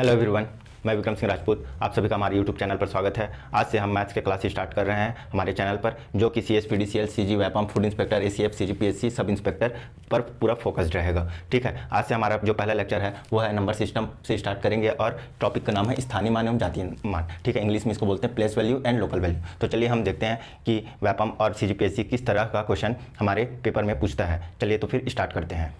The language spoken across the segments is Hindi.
हेलो एवरीवन, मैं विक्रम सिंह राजपूत। आप सभी का हमारे यूट्यूब चैनल पर स्वागत है। आज से हम मैथ्स के क्लास स्टार्ट कर रहे हैं हमारे चैनल पर, जो कि CSPDCL, CG, Vyapam, food inspector, ACF, CGPSC, sub inspector पर पूरा फोकस्ड रहेगा। ठीक है, आज से हमारा जो पहला लेक्चर है वो है नंबर सिस्टम से स्टार्ट करेंगे और टॉपिक का नाम है स्थानीय मान एवं जातीय मान। ठीक है, इंग्लिश में इसको बोलते हैं place value and local value. तो चलिए हम देखते हैं कि व्यापम और CGPSC किस तरह का क्वेश्चन हमारे पेपर में पूछता है। चलिए तो फिर स्टार्ट करते हैं।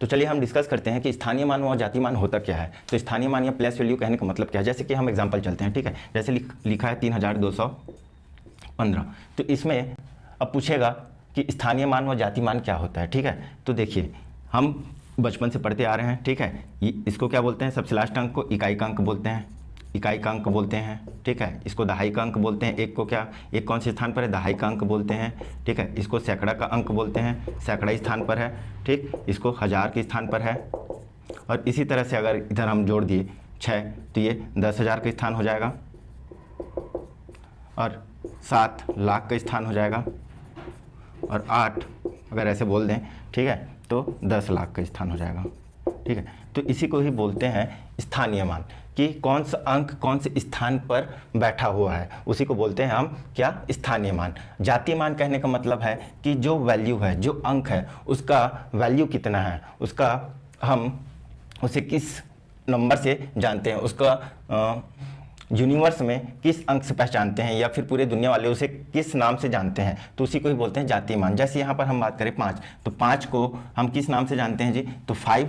तो चलिए हम डिस्कस करते हैं कि स्थानीय मान और जातीय मान होता क्या है। तो स्थानीय मान या प्लेस वैल्यू कहने का मतलब क्या है। जैसे कि हम एग्जांपल चलते हैं। ठीक है, जैसे लिखा है 3215। तो इसमें अब पूछेगा कि स्थानीय मान व जातीय मान क्या होता है। ठीक है, तो देखिए हम बचपन से पढ़ते आ रहे हैं। ठीक है, इसको क्या बोलते हैं, सबसे लास्ट अंक को इकाई का अंक बोलते हैं, इकाई का अंक बोलते हैं। ठीक है, इसको दहाई का अंक बोलते हैं। एक को क्या, एक कौन से स्थान पर है, दहाई का अंक बोलते हैं। ठीक है, इसको सैकड़ा का अंक बोलते हैं, सैकड़ा स्थान पर है। ठीक, इसको हज़ार के स्थान पर है। और इसी तरह से अगर इधर हम जोड़ दिए 6 तो ये 10,000 का स्थान हो जाएगा, और 7 लाख का स्थान हो जाएगा, और 8 अगर ऐसे बोल दें, ठीक है, तो 10 लाख का स्थान हो जाएगा। ठीक है, तो इसी को ही बोलते हैं स्थानीय मान, कि कौन सा अंक कौन से स्थान पर बैठा हुआ है, उसी को बोलते हैं हम क्या, स्थानीय मान। जातीय मान कहने का मतलब है कि जो वैल्यू है, जो अंक है, उसका वैल्यू कितना है, उसका हम उसे किस नंबर से जानते हैं, उसका यूनिवर्स में किस अंक से पहचानते हैं, या फिर पूरे दुनिया वाले उसे किस नाम से जानते हैं, तो उसी को ही बोलते हैं जातीय मान। जैसे यहाँ पर हम बात करें 5, तो 5 को हम किस नाम से जानते हैं जी, तो 5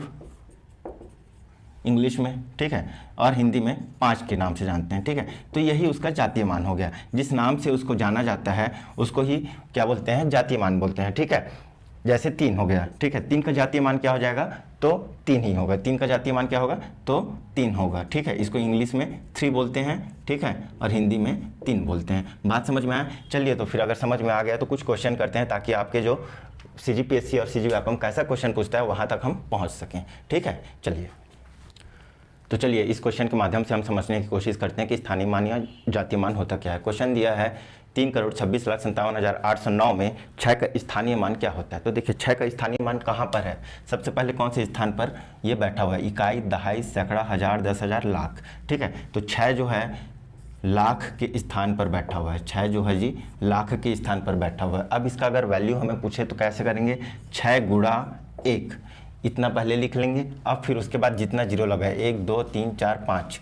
इंग्लिश में, ठीक है, और हिंदी में 5 के नाम से जानते हैं। ठीक है, तो यही उसका जातीय मान हो गया। जिस नाम से उसको जाना जाता है उसको ही क्या बोलते हैं, जातीय मान बोलते हैं। ठीक है, जैसे 3 हो गया। ठीक है, 3 का जातीय मान क्या हो जाएगा, तो 3 ही होगा। 3 का जातीय मान क्या होगा, तो 3 होगा। ठीक है, इसको इंग्लिश में 3 बोलते हैं। ठीक है, और हिंदी में 3 बोलते हैं। बात समझ में आया। चलिए तो फिर अगर समझ में आ गया तो कुछ क्वेश्चन करते हैं, ताकि आपके जो CGPSC और CG व्यापम कैसा क्वेश्चन पूछता है वहाँ तक हम पहुँच सकें। ठीक है, चलिए तो चलिए इस क्वेश्चन के माध्यम से हम समझने की कोशिश करते हैं कि स्थानीय मान या जातीय मान होता क्या है। क्वेश्चन दिया है 3,26,57,809 में 6 का स्थानीय मान क्या होता है। तो देखिए 6 का स्थानीय मान कहाँ पर है, सबसे पहले कौन से स्थान पर ये बैठा हुआ है, इकाई, दहाई, सैकड़ा, हज़ार, 10,000, लाख। ठीक है, तो 6 जो है लाख के स्थान पर बैठा हुआ है। 6 जो है जी लाख के स्थान पर बैठा हुआ है। अब इसका अगर वैल्यू हमें पूछे तो कैसे करेंगे, 6 गुणा 1 इतना पहले लिख लेंगे। अब फिर उसके बाद जितना जीरो लगा है, 1 2 3 4 5,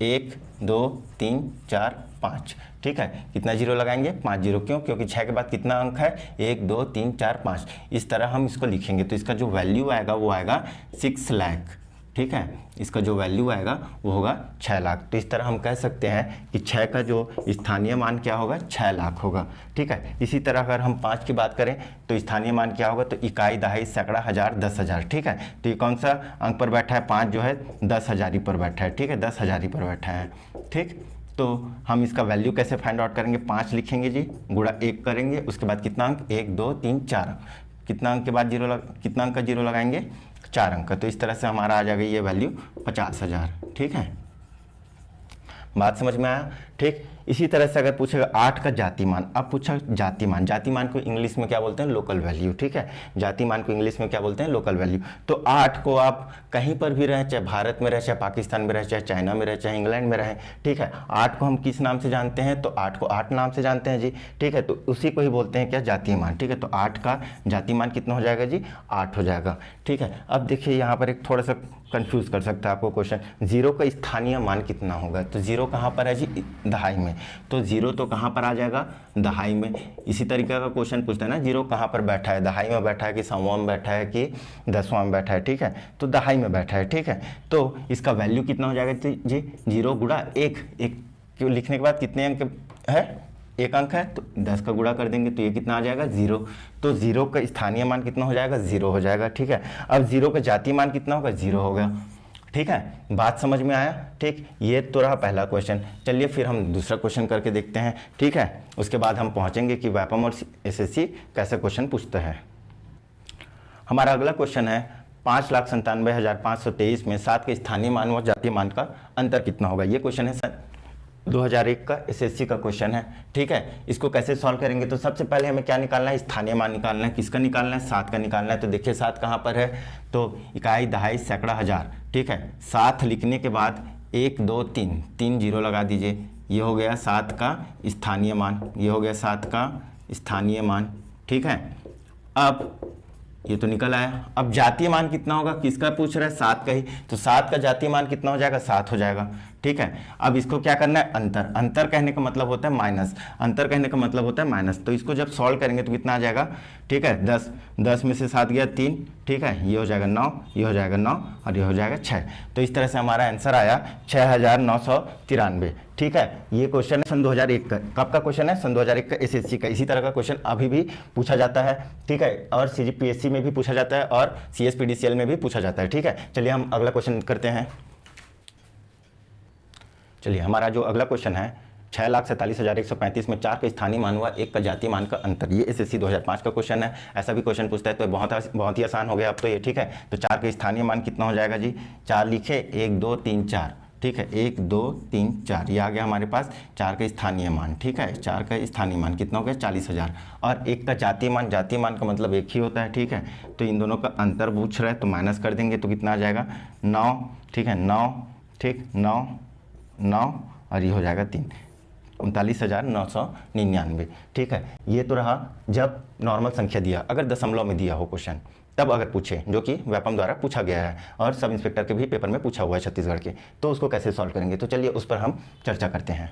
1 2 3 4 5। ठीक है, कितना जीरो लगाएंगे, 5 जीरो। क्यों, क्योंकि 6 के बाद कितना अंक है, 1 2 3 4 5। इस तरह हम इसको लिखेंगे तो इसका जो वैल्यू आएगा वो आएगा 6 लाख। ठीक है, इसका जो वैल्यू आएगा वो होगा 6 लाख। तो इस तरह हम कह सकते हैं कि 6 का जो स्थानीय मान क्या होगा, 6 लाख होगा। ठीक है, इसी तरह अगर हम 5 की बात करें तो स्थानीय मान क्या होगा, तो इकाई, दहाई, सैकड़ा, हज़ार, 10,000। ठीक है, तो ये कौन सा अंक पर बैठा है, 5 जो है 10,000 पर बैठा है। ठीक है, 10,000 पर बैठा है। ठीक, तो हम इसका वैल्यू कैसे फाइंड आउट करेंगे, 5 लिखेंगे जी, गुणा 1 करेंगे, उसके बाद कितना अंक, 1 2 3 4, कितना अंक के बाद कितना अंक का जीरो लगाएंगे, 4 अंक का। तो इस तरह से हमारा आ जाएगा ये वैल्यू 50,000। ठीक है, बात समझ में आया। ठीक, इसी तरह से अगर पूछेगा 8 का जातीय मान। अब पूछा जातीय मान, जातीय मान को इंग्लिश में क्या बोलते हैं, लोकल वैल्यू। ठीक है, जातीय मान को इंग्लिश में क्या बोलते हैं, लोकल वैल्यू। तो 8 को आप कहीं पर भी रहें, चाहे भारत में रहे, चाहे पाकिस्तान में रहे, चाहे चाइना में रहे, चाहे इंग्लैंड में रहे। ठीक है, 8 को हम किस नाम से जानते हैं, तो 8 को 8 नाम से जानते हैं जी। ठीक है, तो उसी को ही बोलते हैं क्या, जातीय मान। ठीक है, तो 8 का जातीय मान कितना हो जाएगा जी, 8 हो जाएगा। ठीक है, अब देखिए यहाँ पर एक थोड़ा सा कंफ्यूज कर सकता है आपको क्वेश्चन, 0 का स्थानीय मान कितना होगा। तो 0 कहाँ पर है जी, दहाई में। तो 0 तो कहाँ पर आ जाएगा, दहाई में। इसी तरीके का क्वेश्चन पूछता है ना, 0 कहाँ पर बैठा है, दहाई में बैठा है कि सौवां में बैठा है कि 10वां में बैठा है। ठीक है, तो दहाई में बैठा है। ठीक है, तो इसका वैल्यू कितना हो जाएगा जी, 0 गुणा 1 क्यों लिखने के बाद कितने अंक है, 1 अंक है, तो 10 का गुणा कर देंगे तो ये कितना आ जाएगा, 0। तो 0 का स्थानीय मान कितना हो जाएगा, 0 हो जाएगा। ठीक है, अब 0 का जातीय मान कितना होगा, 0 होगा। ठीक है, बात समझ में आया। ठीक, ये तो रहा पहला क्वेश्चन। चलिए फिर हम दूसरा क्वेश्चन करके देखते हैं। ठीक है, उसके बाद हम पहुंचेंगे कि व्यापम और SSC कैसे क्वेश्चन पूछते हैं। हमारा अगला क्वेश्चन है 5,97,523 में 7 के स्थानीय मान व जातीय मान का अंतर कितना होगा। ये क्वेश्चन है 2001 का एसएससी का क्वेश्चन है। ठीक है, इसको कैसे सॉल्व करेंगे? तो सबसे पहले हमें क्या निकालना है? स्थानीय मान निकालना है। किसका निकालना है? 7 का निकालना है। तो देखिए 7 कहाँ पर है? तो इकाई, दहाई, सैकड़ा, हजार। ठीक है, 7 लिखने के बाद 1 2 3 3 जीरो लगा दीजिए। ये हो गया 7 का स्थानीय मान, ये हो गया 7 का स्थानीय मान। ठीक है, अब ये तो निकल आया। अब जातीय मान कितना होगा? किसका पूछ रहा है? 7 का ही। तो 7 का जातीय मान कितना हो जाएगा? 7 हो जाएगा। ठीक है, अब इसको क्या करना है? अंतर। अंतर कहने का मतलब होता है माइनस, अंतर कहने का मतलब होता है माइनस। तो इसको जब सॉल्व करेंगे तो कितना आ जाएगा? ठीक है, 10, 10 में से 7 गया 3। ठीक है, ये हो जाएगा 9, ये हो जाएगा 9 और ये हो जाएगा 6। तो इस तरह से हमारा आंसर आया 6993। ठीक है, ये क्वेश्चन है सन 2001 का। कब का क्वेश्चन है? सन 2001 का एसएससी का। इसी तरह का क्वेश्चन अभी भी पूछा जाता है। ठीक है, और सीजीपीएससी में भी पूछा जाता है और सीएसपीडीसीएल में भी पूछा जाता है। ठीक है, चलिए हम अगला क्वेश्चन करते हैं। चलिए, हमारा जो अगला क्वेश्चन है 6,47,135 में 4 का स्थानीय मान हुआ, 1 का जातीय मान का अंतर। ये एसएससी 2005 का क्वेश्चन है। ऐसा भी क्वेश्चन पूछता है तो बहुत ही आसान हो गया अब तो ये। ठीक है, तो 4 का स्थानीय मान कितना हो जाएगा जी? 4 लिखे, 1 2 3 4। ठीक है, 1 2 3 4, ये आ गया हमारे पास 4 का स्थानीय मान। ठीक है, 4 का स्थानीय मान कितना हो गया? 40,000। और 1 का जातीय मान, जातीय मान का मतलब एक ही होता है। ठीक है, तो इन दोनों का अंतर पूछ रहा है तो माइनस कर देंगे तो कितना आ जाएगा? 9। ठीक है, 9, ठीक, 9 9 और ये हो जाएगा 3, 39,999। ठीक है, ये तो रहा जब नॉर्मल संख्या दिया। अगर दशमलव में दिया हो क्वेश्चन तब अगर पूछे, जो कि व्यापम द्वारा पूछा गया है और सब इंस्पेक्टर के भी पेपर में पूछा हुआ है छत्तीसगढ़ के, तो उसको कैसे सॉल्व करेंगे? तो चलिए उस पर हम चर्चा करते हैं।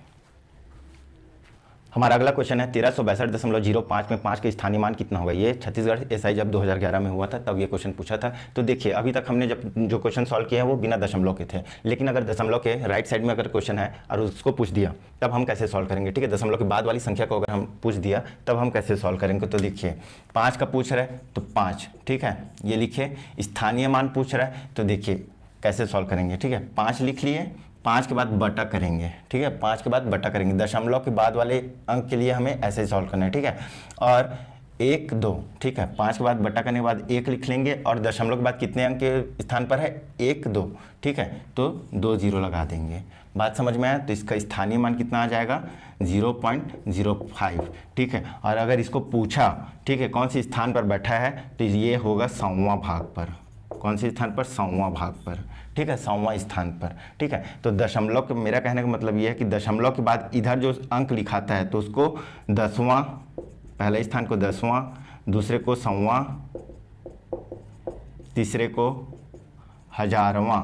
हमारा अगला क्वेश्चन है 1362.05 में 5 का स्थानीय मान कितना होगा? ये छत्तीसगढ़ एसआई जब 2011 में हुआ था तब ये क्वेश्चन पूछा था। तो देखिए, अभी तक हमने जब जो क्वेश्चन सॉल्व किए हैं वो बिना दशमलव के थे, लेकिन अगर दशमलव के राइट साइड में अगर क्वेश्चन है और उसको पूछ दिया तब हम कैसे सॉल्व करेंगे? ठीक है, दशमलव के बाद वाली संख्या को अगर हम पूछ दिया तब हम कैसे सॉल्व करेंगे? तो देखिए, 5 का पूछ रहा है तो 5। ठीक है, ये लिखिए। स्थानीय मान पूछ रहा है तो देखिए कैसे सॉल्व करेंगे। ठीक है, 5 लिख लिए, 5 के बाद बटा करेंगे। ठीक है, 5 के बाद बटा करेंगे। दशमलव के बाद वाले अंक के लिए हमें ऐसे ही सॉल्व करना है। ठीक है, और 1 2। ठीक है, 5 के बाद बटा करने के बाद 1 लिख लेंगे और दशमलव के बाद कितने अंक के स्थान पर है? 1 2। ठीक है, तो 2 जीरो लगा देंगे। बात समझ में आया? तो इसका स्थानीय मान कितना आ जाएगा? 0.05। ठीक है, और अगर इसको पूछा, ठीक है, कौन सी स्थान पर बैठा है, तो ये होगा 100वां भाग पर। कौन से स्थान पर? 100वां भाग पर। ठीक है, 100वां स्थान पर। ठीक है, तो दशमलव के, मेरा कहने का मतलब ये है कि दशमलव के बाद इधर जो अंक लिखाता है तो उसको 10वां, पहले स्थान को 10वां, दूसरे को 100वां, तीसरे को 1000वां,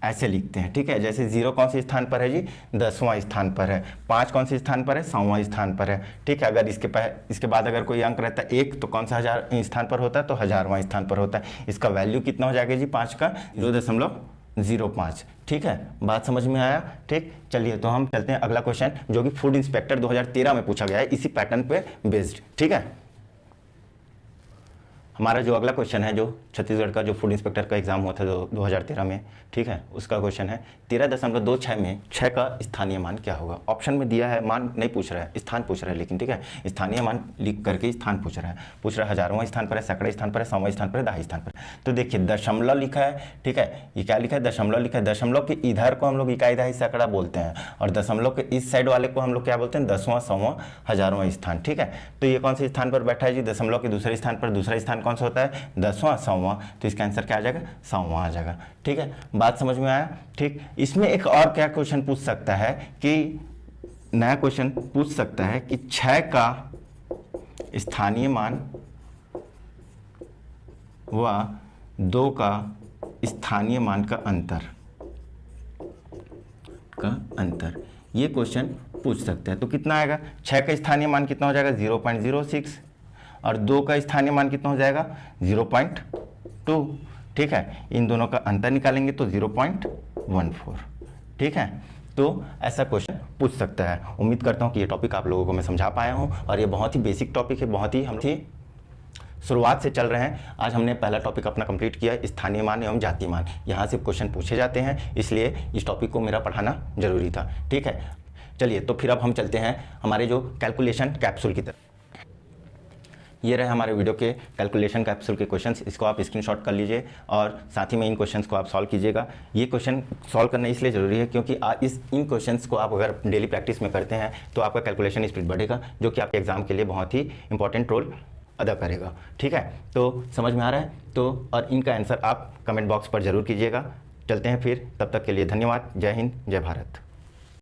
ऐसे लिखते हैं। ठीक है, जैसे 0 कौन से स्थान पर है जी? 10वां स्थान पर है। 5 कौन से स्थान पर है? 100वां स्थान पर है। ठीक है, अगर इसके बाद अगर कोई अंक रहता है 1 तो कौन सा 1000 स्थान पर होता है? तो 1000वां स्थान पर होता है। इसका वैल्यू कितना हो जाएगा जी? 5 का 0.05। ठीक है, बात समझ में आया? ठीक, चलिए तो हम चलते हैं अगला क्वेश्चन, जो कि फूड इंस्पेक्टर 2013 में पूछा गया है, इसी पैटर्न पे बेस्ड। ठीक है, हमारा जो अगला क्वेश्चन है, जो छत्तीसगढ़ का जो फूड इंस्पेक्टर का एग्जाम हुआ था 2013 में, ठीक है, उसका क्वेश्चन है 13.26 में 6 का स्थानीय मान क्या होगा? ऑप्शन में दिया है, मान नहीं पूछ रहा है, स्थान पूछ रहा है, लेकिन ठीक है, स्थानीय मान लिख करके स्थान पूछ रहा है, 1000वां स्थान पर है, सैकड़े स्थान पर है, 100वां स्थान पर है, दहाई स्थान पर। तो देखिए दशमलव लिखा है। ठीक है, ये क्या लिखा है? दशमलव लिखा है। दशमलव के इधर को हम लोग इकाई, दहाई, सैकड़ा बोलते हैं और दशमलव के इस साइड वाले को हम लोग क्या बोलते हैं? 10वां, 100वां, 1000वां स्थान। ठीक है, तो ये कौन से स्थान पर बैठा है जी? दशमलव के दूसरे स्थान पर। दूसरा स्थान कौन सा होता है? 10वां, 100वां। तो इसका आंसर क्या आ जाएगा? 100वां आ जाएगा। ठीक है, बात समझ में आया? ठीक, इसमें एक और क्या क्वेश्चन पूछ सकता है कि नया क्वेश्चन पूछ सकता है कि 6 का स्थानीय मान व 2 का स्थानीय मान का अंतर, ये क्वेश्चन पूछ सकते हैं। तो कितना आएगा? 6 का स्थानीय मान कितना हो जाएगा? 0.06 और 2 का स्थानीय मान कितना हो जाएगा? 0.2। ठीक है, इन दोनों का अंतर निकालेंगे तो 0.14। ठीक है, तो ऐसा क्वेश्चन पूछ सकता है। उम्मीद करता हूँ कि ये टॉपिक आप लोगों को मैं समझा पाया हूँ और ये बहुत ही बेसिक टॉपिक है, बहुत ही हम शुरुआत से चल रहे हैं। आज हमने पहला टॉपिक अपना कंप्लीट किया, स्थानीय मान एवं जातीय मान। यहाँ से क्वेश्चन पूछे जाते हैं, इसलिए इस टॉपिक को मेरा पढ़ाना जरूरी था। ठीक है, चलिए तो फिर अब हम चलते हैं हमारे जो कैलकुलेशन कैप्सूल की तरफ। ये रहे हमारे वीडियो के कैलकुलेशन कैप्सूल के क्वेश्चंस, इसको आप स्क्रीनशॉट कर लीजिए और साथ ही में इन क्वेश्चंस को आप सॉल्व कीजिएगा। ये क्वेश्चन सॉल्व करना इसलिए ज़रूरी है क्योंकि इन क्वेश्चंस को आप अगर डेली प्रैक्टिस में करते हैं तो आपका कैलकुलेशन स्पीड बढ़ेगा, जो कि आपके एग्जाम के लिए बहुत ही इंपॉर्टेंट रोल अदा करेगा। ठीक है, तो समझ में आ रहा है? तो और इनका आंसर आप कमेंट बॉक्स पर ज़रूर कीजिएगा। चलते हैं फिर, तब तक के लिए धन्यवाद। जय हिंद, जय भारत।